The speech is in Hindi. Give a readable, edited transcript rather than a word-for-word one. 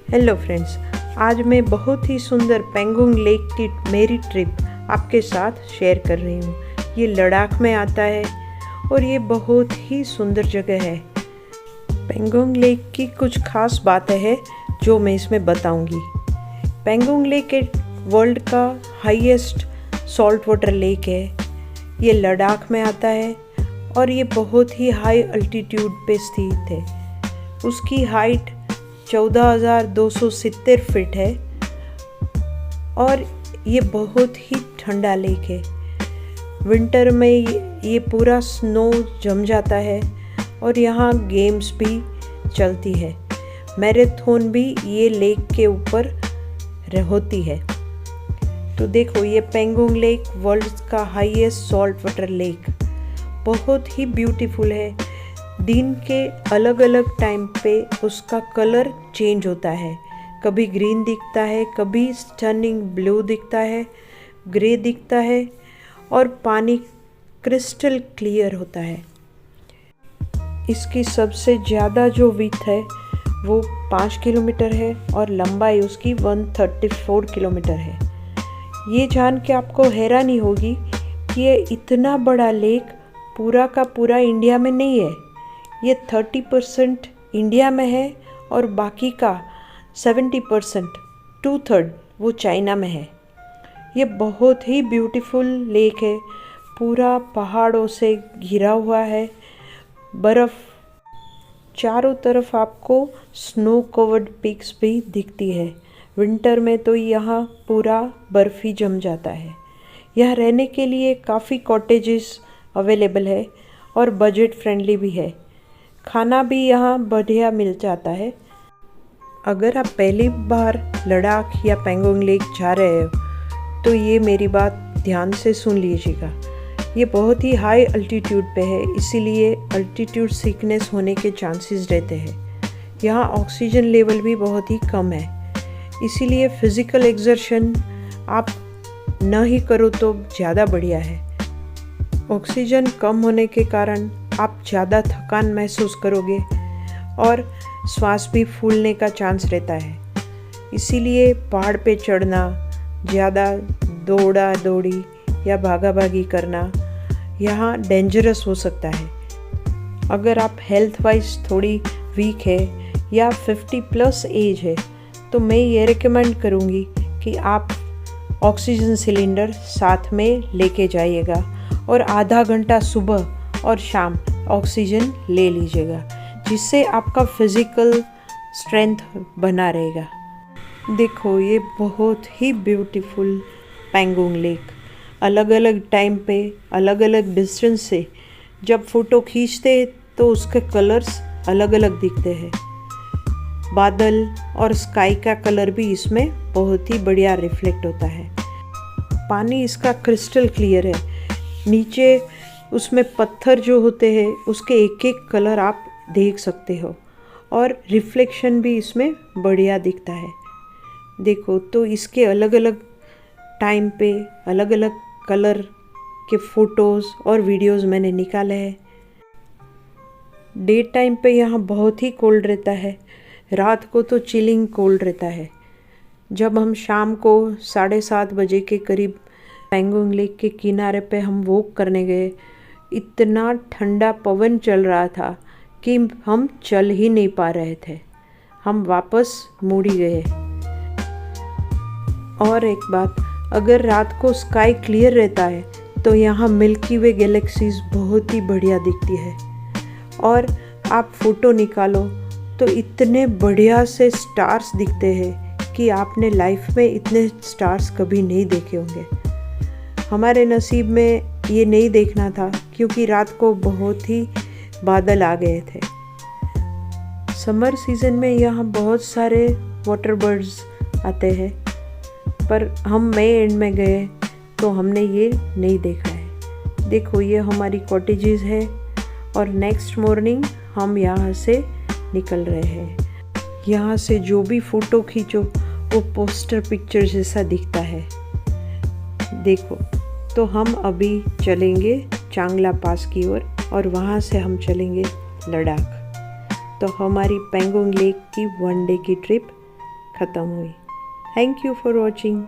हेलो फ्रेंड्स, आज मैं बहुत ही सुंदर पेंगोंग लेक की मेरी ट्रिप आपके साथ शेयर कर रही हूँ। ये लद्दाख में आता है और ये बहुत ही सुंदर जगह है। पेंगोंग लेक की कुछ खास बातें हैं जो मैं इसमें बताऊंगी। पेंगोंग लेक एक वर्ल्ड का हाईएस्ट सॉल्ट वाटर लेक है। ये लद्दाख में आता है और ये बहुत ही हाई अल्टीट्यूड पे स्थित है। उसकी हाइट 14,270 फीट है और ये बहुत ही ठंडा लेक है। विंटर में ये पूरा स्नो जम जाता है और यहाँ गेम्स भी चलती है। मैराथन भी ये लेक के ऊपर होती है। तो देखो, ये पेंगोंग लेक वर्ल्ड का हाईएस्ट सॉल्ट वाटर लेक बहुत ही ब्यूटीफुल है। दिन के अलग अलग टाइम पे उसका कलर चेंज होता है। कभी ग्रीन दिखता है, कभी स्टनिंग ब्लू दिखता है, ग्रे दिखता है और पानी क्रिस्टल क्लियर होता है। इसकी सबसे ज़्यादा जो विड्थ है वो 5 किलोमीटर है और लंबाई उसकी 134 किलोमीटर है। ये जान के आपको हैरानी होगी कि ये इतना बड़ा लेक पूरा का पूरा इंडिया में नहीं है। ये 30% इंडिया में है और बाकी का 70%, 2/3 वो चाइना में है। ये बहुत ही ब्यूटीफुल लेक है। पूरा पहाड़ों से घिरा हुआ है। बर्फ़ चारों तरफ आपको स्नो कवर्ड पीक्स भी दिखती है। विंटर में तो यहाँ पूरा बर्फ़ ही जम जाता है। यहाँ रहने के लिए काफ़ी कॉटेजेस अवेलेबल है और बजट फ्रेंडली भी है। खाना भी यहाँ बढ़िया मिल जाता है। अगर आप पहली बार लद्दाख या पेंगोंग लेक जा रहे हो तो ये मेरी बात ध्यान से सुन लीजिएगा। ये बहुत ही हाई अल्टीट्यूड पे है, इसीलिए अल्टीट्यूड सिकनेस होने के चांसेस रहते हैं। यहाँ ऑक्सीजन लेवल भी बहुत ही कम है, इसीलिए फिज़िकल एक्सर्शन आप न ही करो तो ज़्यादा बढ़िया है। ऑक्सीजन कम होने के कारण आप ज़्यादा थकान महसूस करोगे और सांस भी फूलने का चांस रहता है। इसीलिए पहाड़ पे चढ़ना, ज़्यादा दौड़ा दौड़ी या भागा भागी करना यहाँ डेंजरस हो सकता है। अगर आप हेल्थ वाइज थोड़ी वीक है या 50+ एज है तो मैं ये रिकमेंड करूँगी कि आप ऑक्सीजन सिलेंडर साथ में लेके जाइएगा और आधा घंटा सुबह और शाम ऑक्सीजन ले लीजिएगा, जिससे आपका फिज़िकल स्ट्रेंथ बना रहेगा। देखो, ये बहुत ही ब्यूटीफुल पेंगोंग लेक अलग अलग टाइम पे अलग अलग डिस्टेंस से जब फ़ोटो खींचते हैं तो उसके कलर्स अलग अलग दिखते हैं। बादल और स्काई का कलर भी इसमें बहुत ही बढ़िया रिफ्लेक्ट होता है। पानी इसका क्रिस्टल क्लियर है। नीचे उसमें पत्थर जो होते हैं उसके एक एक कलर आप देख सकते हो और रिफ्लेक्शन भी इसमें बढ़िया दिखता है। देखो, तो इसके अलग अलग टाइम पे अलग अलग कलर के फ़ोटोज़ और वीडियोज़ मैंने निकाले हैं। डे टाइम पे यहाँ बहुत ही कोल्ड रहता है, रात को तो चिलिंग कोल्ड रहता है। जब हम शाम को 7:30 बजे के करीब पेंगोंग लेक के किनारे पे हम वॉक करने गए, इतना ठंडा पवन चल रहा था कि हम चल ही नहीं पा रहे थे। हम वापस मुड़ ही गए। और एक बात, अगर रात को स्काई क्लियर रहता है तो यहाँ मिल्की वे गैलेक्सीज बहुत ही बढ़िया दिखती है और आप फ़ोटो निकालो तो इतने बढ़िया से स्टार्स दिखते हैं कि आपने लाइफ में इतने स्टार्स कभी नहीं देखे होंगे। हमारे नसीब में ये नहीं देखना था क्योंकि रात को बहुत ही बादल आ गए थे। समर सीज़न में यहाँ बहुत सारे वाटर बर्ड्स आते हैं, पर हम मई एंड में गए तो हमने ये नहीं देखा है। देखो, ये हमारी कॉटेजेस है और नेक्स्ट मॉर्निंग हम यहाँ से निकल रहे हैं। यहाँ से जो भी फ़ोटो खींचो वो पोस्टर पिक्चर जैसा दिखता है। देखो, तो हम अभी चलेंगे चांगला पास की ओर और वहाँ से हम चलेंगे लद्दाख। तो हमारी पेंगोंग लेक की 1 डे की ट्रिप ख़त्म हुई। Thank you for watching.